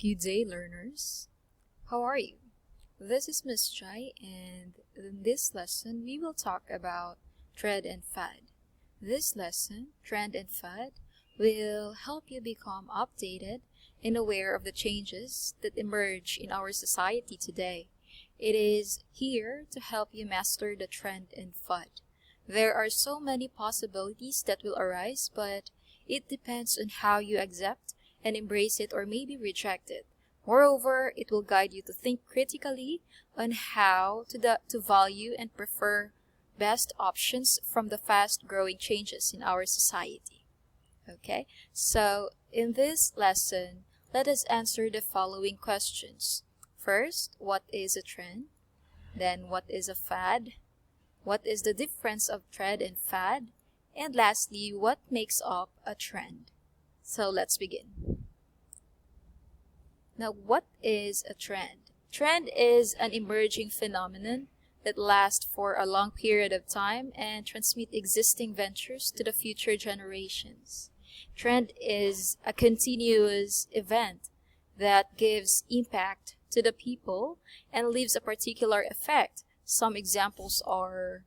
Good day, learners. How are you? This is Miss Jai, and in this lesson, we will talk about trend and fad. This lesson, trend and fad, will help you become updated and aware of the changes that emerge in our society today. It is here to help you master the trend and fad. There are so many possibilities that will arise, but it depends on how you accept and embrace it or maybe reject it. Moreover, it will guide you to think critically on how to value and prefer best options from the fast-growing changes in our society. Okay, so in this lesson, let us answer the following questions. First, what is a trend? Then, what is a fad? What is the difference of trend and fad? And lastly, what makes up a trend? So let's begin. Now, what is a trend? Trend is an emerging phenomenon that lasts for a long period of time and transmit existing ventures to the future generations. Trend is a continuous event that gives impact to the people and leaves a particular effect. Some examples are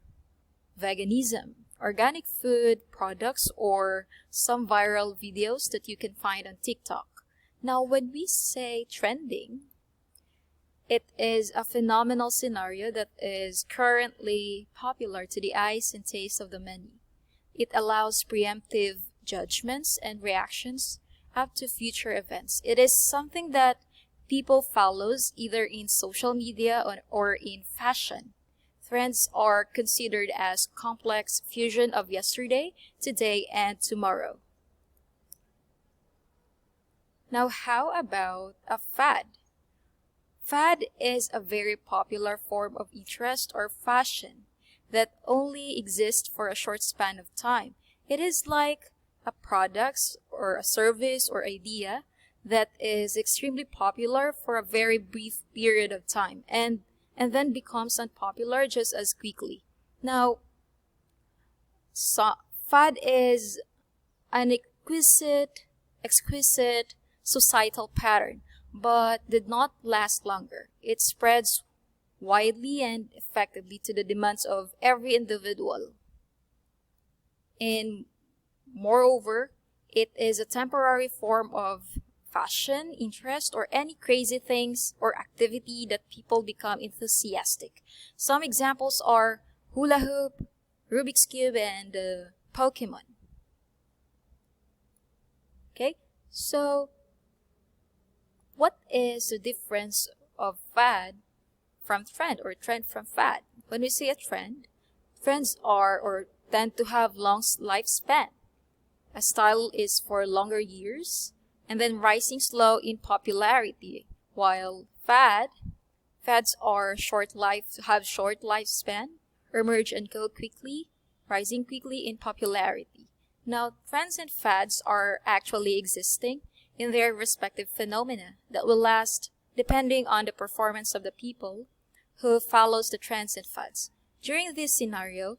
veganism, organic food products, or some viral videos that you can find on TikTok. Now, when we say trending, it is a phenomenal scenario that is currently popular to the eyes and taste of the many. It allows preemptive judgments and reactions up to future events. It is something that people follows either in social media or in fashion. Trends are considered as complex fusion of yesterday, today, and tomorrow. Now, how about a fad? Fad is a very popular form of interest or fashion that only exists for a short span of time. It is like a product or a service or idea that is extremely popular for a very brief period of time and then becomes unpopular just as quickly. Now, fad is an exquisite societal pattern, but did not last longer. It spreads widely and effectively to the demands of every individual. And moreover, it is a temporary form of fashion, interest, or any crazy things or activity that people become enthusiastic. Some examples are hula hoop, Rubik's Cube, and Pokemon. Okay, so what is the difference of fad from trend or trend from fad? When we say a trend, trends are or tend to have long lifespan. A style is for longer years and then rising slow in popularity, while fads are have short lifespan, emerge and go quickly, rising quickly in popularity. Now, trends and fads are actually existing in their respective phenomena that will last depending on the performance of the people who follows the trends and fads. During this scenario,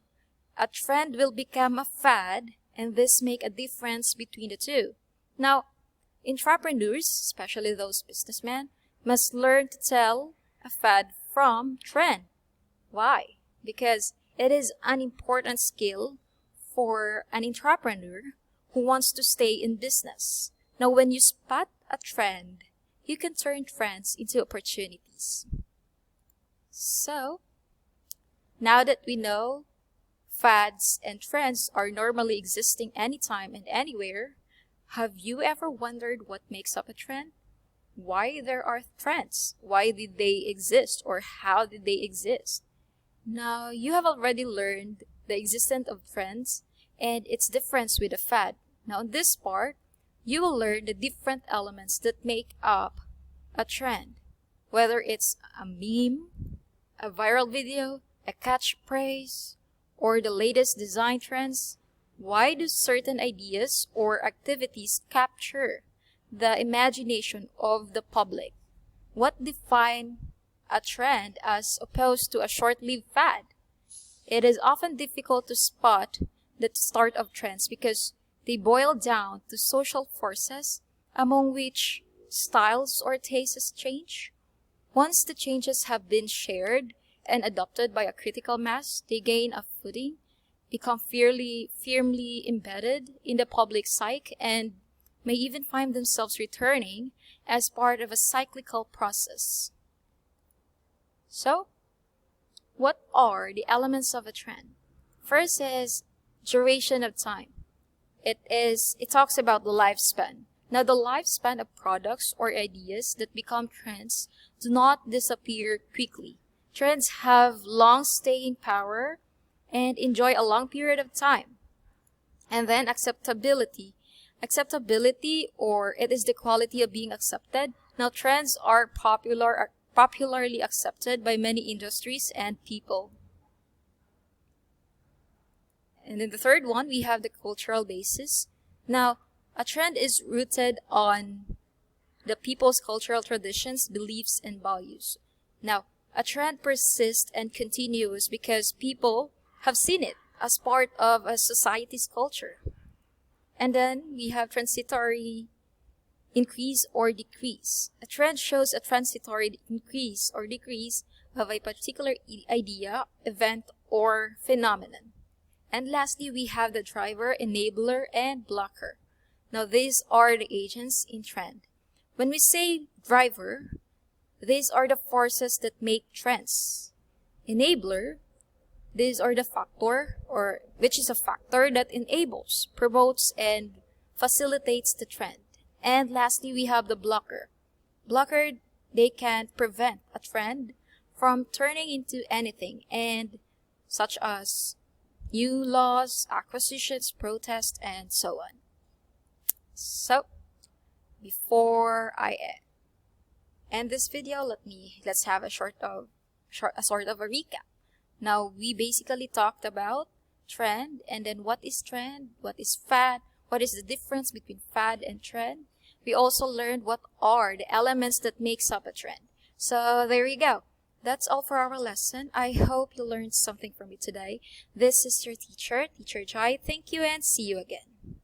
a trend will become a fad, and this make a difference between the two. Now, entrepreneurs, especially those businessmen, must learn to tell a fad from trend. Why? Because it is an important skill for an entrepreneur who wants to stay in business. Now, when you spot a trend, you can turn trends into opportunities. So, now that we know fads and trends are normally existing anytime and anywhere, have you ever wondered what makes up a trend? Why there are trends? Why did they exist or how did they exist? Now, you have already learned the existence of trends and its difference with a fad. Now, in this part, you will learn the different elements that make up a trend, whether it's a meme, a viral video, a catchphrase, or the latest design trends. Why do certain ideas or activities capture the imagination of the public? What defines a trend as opposed to a short-lived fad? It is often difficult to spot the start of trends because they boil down to social forces, among which styles or tastes change. Once the changes have been shared and adopted by a critical mass, they gain a footing, become firmly embedded in the public psyche, and may even find themselves returning as part of a cyclical process. So, what are the elements of a trend? First is duration of time. It talks about the lifespan. Now, the lifespan of products or ideas that become trends do not disappear quickly. Trends have long staying power and enjoy a long period of time. And then acceptability. Acceptability, or it is the quality of being accepted. Now, trends are popularly accepted by many industries and people. And then the third one, we have the cultural basis. Now, a trend is rooted on the people's cultural traditions, beliefs, and values. Now, a trend persists and continues because people have seen it as part of a society's culture. And then we have transitory increase or decrease. A trend shows a transitory increase or decrease of a particular idea, event, or phenomenon. And lastly, we have the driver, enabler, and blocker. Now, these are the agents in trend. When we say driver, these are the forces that make trends. Enabler, these are the factor, or which is a factor that enables, promotes, and facilitates the trend. And lastly, we have the blocker. Blocker, they can prevent a trend from turning into anything, and such as new laws, acquisitions, protests, and so on. So, before I end this video, let's have a sort of a recap. Now, we basically talked about trend, and then what is trend, what is fad, what is the difference between fad and trend. We also learned what are the elements that makes up a trend. So there you go. That's all for our lesson. I hope you learned something from it today. This is your teacher, Teacher Jai. Thank you and see you again.